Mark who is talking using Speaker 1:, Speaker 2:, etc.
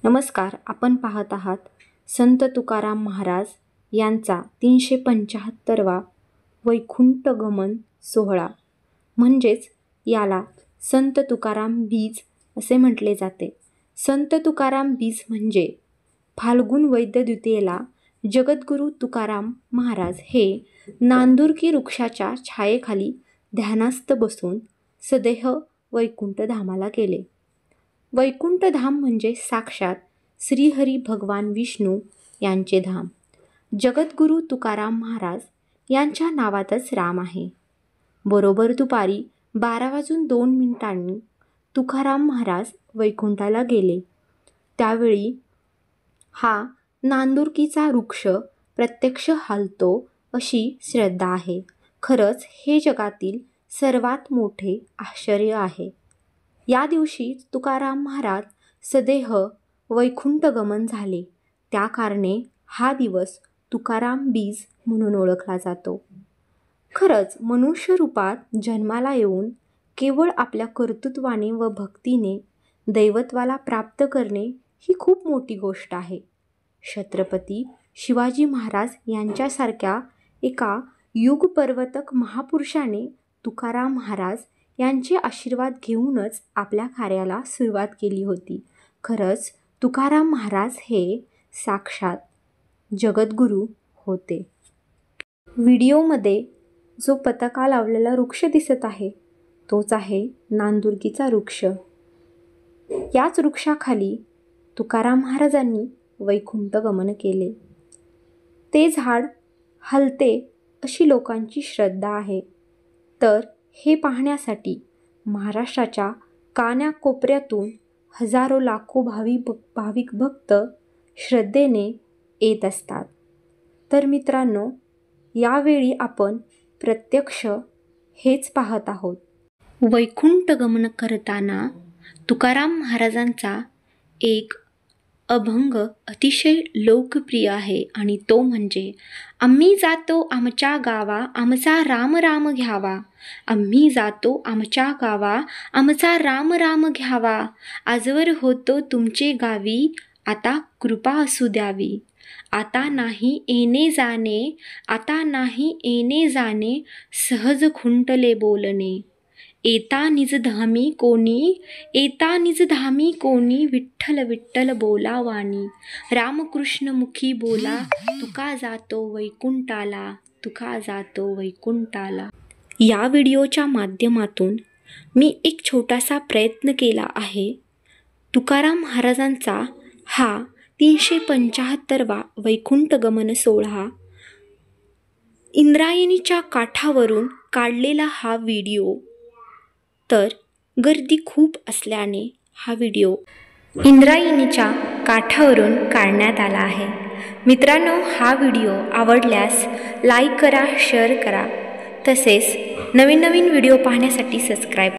Speaker 1: नमस्कार, आपण पाहत आहात संत तुकाराम महाराज यांचा 375वा वैकुंठ गमन सोहळा, म्हणजेच याला संत तुकाराम बीज असे म्हटले जाते। संत तुकाराम बीज म्हणजे फाल्गुन वैद्य द्वितीयेला जगद्गुरू तुकाराम महाराज हे नांदुरकी वृक्षाच्या छायेखाली ध्यानास्थ बसून सदेह वैकुंठ धामाला गेले। वैकुंठ धाम म्हणजे साक्षात श्रीहरी भगवान विष्णू यांचे धाम। जगद्गुरू तुकाराम महाराज यांच्या नावातच राम आहे। बरोबर दुपारी 12:02 तुकाराम महाराज वैकुंठाला गेले। त्यावेळी हा नांदुरकीचा वृक्ष प्रत्यक्ष हलतो अशी श्रद्धा आहे। खरंच हे जगातील सर्वात मोठे आश्चर्य आहे। या दिवशी तुकाराम महाराज सदेह वैकुंठ गमन झाले, त्या कारणे हा दिवस तुकाराम बीज म्हणून ओळखला जातो। खरंच मनुष्य रूपात जन्माला येऊन केवळ आपल्या कर्तृत्वाने व भक्तीने दैवत्वाला प्राप्त करणे ही खूप मोठी गोष्ट आहे। छत्रपती शिवाजी महाराज यांच्यासारख्या एका युगपरिवर्तक महापुरुषाने तुकाराम महाराज यांचे आशीर्वाद घेऊनच आपल्या कार्याला सुरुवात केली होती। खरंच तुकाराम महाराज हे साक्षात जगद्गुरू होते। व्हिडिओमध्ये जो पताका लावलेला वृक्ष दिसत आहे तोच आहे नांदुरकीचा वृक्ष। याच वृक्षाखाली तुकाराम महाराजांनी वैकुंठ गमन केले। ते झाड हलते अशी लोकांची श्रद्धा आहे, तर हे पाहण्यासाठी महाराष्ट्राच्या कानाकोपऱ्यातून हजारो लाखो भाविक भक्त श्रद्धेने येत असतात। तर मित्रांनो, यावेळी आपण प्रत्यक्ष हेच पाहत आहोत। वैकुंठ गमन करताना तुकाराम महाराजांचा एक अभंग अतिशय लोकप्रिय आहे आणि तो म्हणजे आम्ही जातो आमच्या गावा आमचा राम राम घ्यावा। आम्ही जातो आमच्या गावा आमचा राम राम घ्यावा। आजवर होतो तुमचे गावी आता कृपा असू द्यावी। आता नाही येणे जाणे आता नाही येणे जाणे सहज खुंटले बोलणे। येता निज धामी कोणी येता निज धामी कोणी विठ्ठल विठ्ठल बोलावानी। रामकृष्ण मुखी बोला तुका जातो वैकुंठाला तुका जातो वैकुंठाला। या व्हिडिओच्या माध्यमातून मी एक छोटासा प्रयत्न केला आहे। तुकाराम महाराजांचा हा 375वा वैकुंठ गमन सोहळा इंद्रायणीच्या काठावरून काढलेला हा व्हिडिओ, तर गर्दी खूप असल्याने हा व्हिडिओ इंद्रायणीच्या काठावरून काढण्यात आला आहे। मित्रांनो, हा व्हिडिओ आवडल्यास लाईक करा, शेअर करा, तसेच नवीन व्हिडिओ पाहण्यासाठी सबस्क्राईब